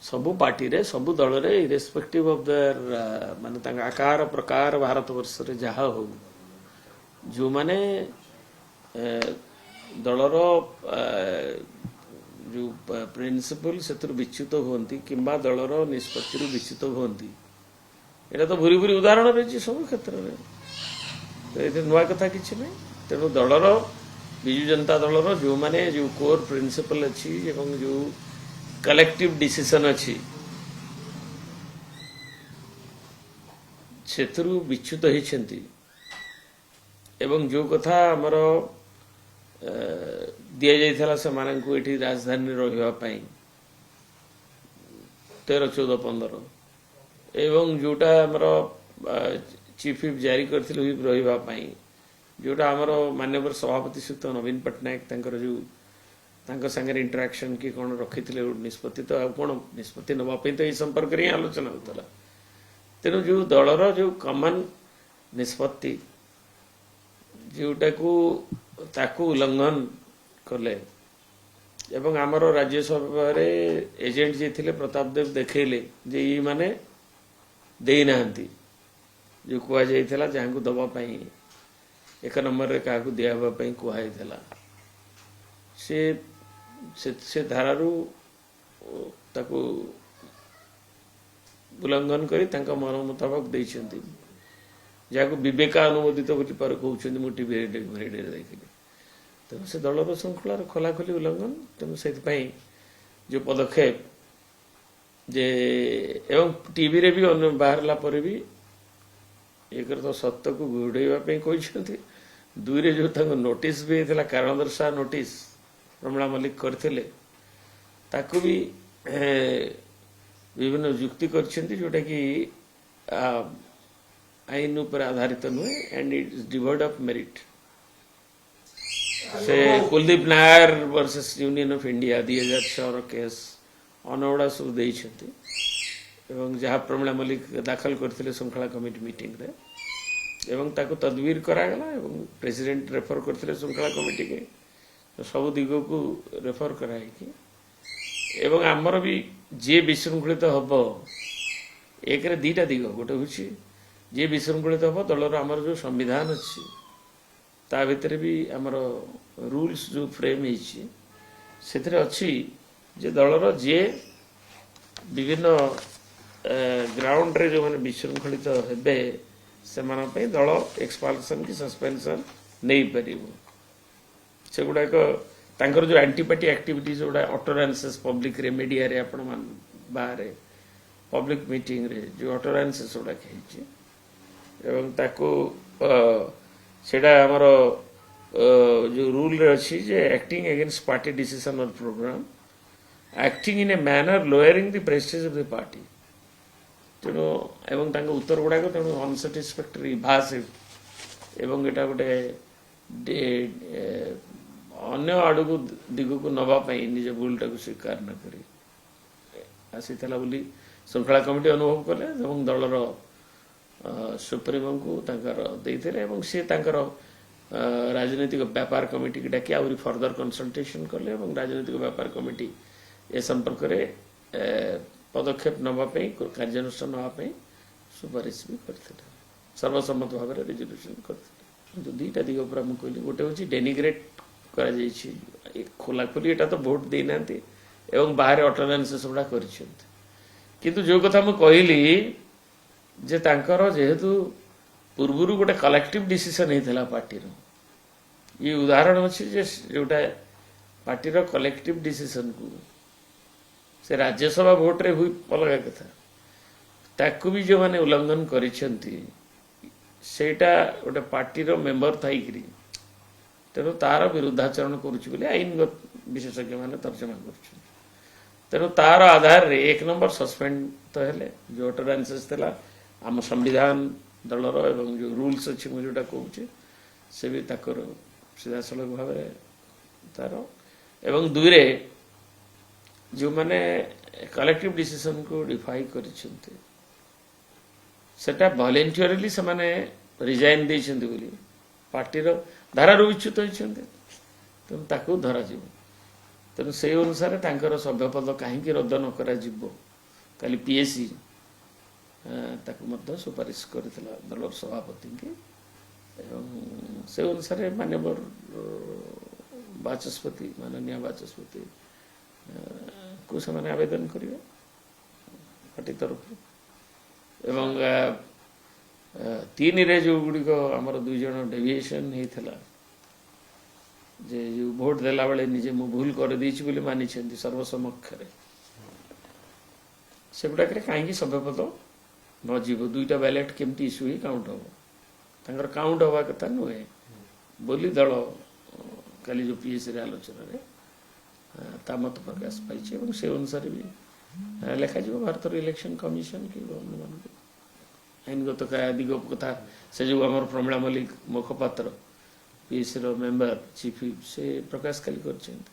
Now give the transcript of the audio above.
सबु पार्टी रे सबु दल रे इरेस्पेक्टिव ऑफ देयर माने तांका आकार प्रकार भारत वर्ष रे जहा हो जो माने दलर जो प्रिंसिपल से विच्युत होती किंबा दलर निष्पत्ति विच्युत होती एटा तो भूरी भूरी उदाहरण रही सब क्षेत्र में तो ये नुआ कथा किसी नहीं तेणु दलर विजु जनता दलर जो माने जो कोर प्रिंसिपल अच्छी जो कलेक्टिव डिसीजन अच्छी सेथुरु विच्युत होती एवं जो कथा आमर दि जाइथला से माने को एठी राजधानी रहिबा पई 13 14 15 एवं जोटा आमर चीफ व्हिप जारी करथिले व्हिप रहिबा पई जोटा आमर माननीय सभापति श्रीयुत नवीन पट्टनायक तांकर जो तांकर संगे इंटरेक्शन की कोन रखिथिले निष्पत्ति तो कोन निष्पत्ति नबा पई तो ए संपर्क रे आलोचना होतला तेनु जो दलर जो कॉमन निष्पत्ति जोटा को ताकू उल्लंघन कले एवं आमर राज्यसभा रे एजेंट जे थिले प्रताप देव देखैले जे ई माने देई नांती जो कुआ जाइथला जहां को दबा पई एक नंबर रे काकू दियाबा पई कुआइथला से धारारू ताकू उल्लंघन करी तांका मन मुताबिक दैछंती जहाँ विवेका अनुमोदित बोली पर कहते मुझे टीवी देखिए तेणु से दलर श्रृंखलार खोलाखोली उल्लंघन तेणु से जो पदक्षेप जे एवं टीवी रे भी बाहरला पर भी एक तो सत्य को घोड़ाइवाई कहते दुई रे जो नोटिस भी होता कारण दर्शा नोटिस प्रमिला मल्लिक करथिले ताकू भी विभिन्न युक्ति करछंती जोटा कि आईन उपर आधारित नुहे and it is devoid of merit से Kuldip Nayar versus union of India 2006 case अनवड़ा सब देइछंती एवं जहाँ प्रमिला मल्लिक दाखल करथिले श्रृंखला कमिटी मीटिंग रे एवं ताको तदबीर करागला एवं प्रेसिडेंट रेफर करथिले श्रृंखला कमिटी के तो सब दिग को रेफर कराई कि एवं आमर भी जे विशृंखलित हबो एक रे दीटा दिग गोटे होछि जे विशृंखलित हम दलर आमर जो संविधान अच्छी ता भितर भी आमर रूल्स जो फ्रेम से अच्छी जे दलर जे विभिन्न ग्राउंड रे जो माने विशृंखलित हेबे से दल एक्सपाल्सन की सस्पेंशन नहीं पारिबो से गुडाक तांकर जो एंटीपार्टी एक्टिविटीज गुडा अटोरेंसेस पब्लिक रे मीडिया रे आपण मान बाहर पब्लिक मीटिंग रे जो अटोरेंसेस गुडा खेछि एवं ताको सेटा हमर जो रूल रे अछि जे एक्टिंग अगेंस्ट पार्टी डिसीजन और programme acting in a manner lowering the prestige of the party तेणु एवं तांको उत्तर गुडाक तेणु अनसेटिस्फैक्टरी भाषिव एवं एटा गोटे अन्य आड़ को दिग को नवा निज भूलटा को स्वीकार न करी आसीला बोली श्रृंखला कमिटी अनुभव कले एवं दलर सुप्रीमो को सी राजनीतिक व्यापार कमिटी की डाकी आउरी फर्दर कंसल्टेशन कले राजनीतिक व्यापार कमिटी ए संपर्क में पदक्षेप नवाई कार्यानुष्ठान नापी सुपारिश भी करते सर्वसम्मत भाव में रिजोल्यूशन करते दुईटा दिग पर मुझे कहली गोटे हूँ डेनिग्रेट कर खोलाखोली एटा तो भोट देना एवं बाहर अटर्नेंसेस गुड़ा कर जो कथा मुझे कहली जे तांकर जेहेतु पूर्वर गोटे कलेक्टिव डिसीजन होता पार्टी ये उदाहरण अच्छी जे जोटा पार्टी कलेक्टिव डिसीजन को से राज्यसभा भोट रे हुई अलग कथा ताकू भी जो माने उल्लंघन करिसेंती सेटा गोटे पार्टी मेंबर थाइकरी तेणु तार विरुद्धाचरण करुच्ची बोली आईन विशेषज्ञ मैंने तर्जमा कर तेणु तार आधार रे एक नंबर सस्पेंड तो हेले जो अटोरेंसेस थला आम संविधान दलर एवं जो रूल्स अच्छी मुझे जोटा कहूँ से भी ताकर सीधा सड़क भाव तार एवं दुई रे जो माने कलेक्टिव डिसीजन को डिफाई करिसेंती सेटा वॉलंटियरली से माने रिजाइन देइसेंती बोली पार्टी रो धारारू विच्युत होइसेंती तेणु ताकू धरा जीव तेणु से अनुसार तांकर सभ्यपद कहीं रद्द न करा जीव କାଲି ପିଏସି ତାକୁ ମଧ୍ୟ ସୁପାରିଶ କରିଥିଲା ଦଳର ସଭାପତିଙ୍କୁ ଏବଂ ସେ ଅନୁସାରେ ମାନ୍ୟବର ବାଚସ୍ପତି ମାନନୀୟ ବାଚସ୍ପତି କୁ ସେମାନେ ଆବେଦନ କରିବେ ପାର୍ଟି ତରଫରୁ ଏବଂ 3ରେ ଯେଉଁଗୁଡ଼ିକ ଆମର 2 ଜଣ ଡେଭିଏସନ୍ ହେଇଥିଲା ଯେ ଯେଉଁ ଭୋଟ ଦେଲା ବେଳେ ନିଜେ ମୁଁ ଭୁଲ କରିଦେଇଛି ବୋଲି ମାନିଛନ୍ତି ସର୍ବସମକ୍ଷରେ ସେଗୁଡ଼ାକରେ କାହିଁକି ସଭ୍ୟପଦ ନ ଯିବ 2ଟା ବ୍ୟାଲେଟ୍ କେମିତି ଇସ୍ୟୁ ହେଇ କାଉଣ୍ଟ ହେବ ତାଙ୍କର କାଉଣ୍ଟ ହେବା କଥା ନୁହେଁ ବୋଲି ଦଳ କାଲି ଯେଉଁ ପିଏସିରେ ଆଲୋଚନାରେ ତା ମତ ପ୍ରକାଶ ପାଇଛି ଏବଂ ସେ ଅନୁସାରେ ବି ଲେଖାଯିବ ଭାରତର ଇଲେକ୍ସନ କମିଶନ କି ଅନ୍ୟମାନଙ୍କୁ ଆଇନଗତ ଦିଗ କଥା ସେ ଯେଉଁ ଆମର ପ୍ରମିଳା ମଲ୍ଲିକ ମୁଖପାତ୍ର ପିଏସିର ମେମ୍ବର ଚିଫ୍ ସେ ପ୍ରକାଶ କାଲି କରିଛନ୍ତି।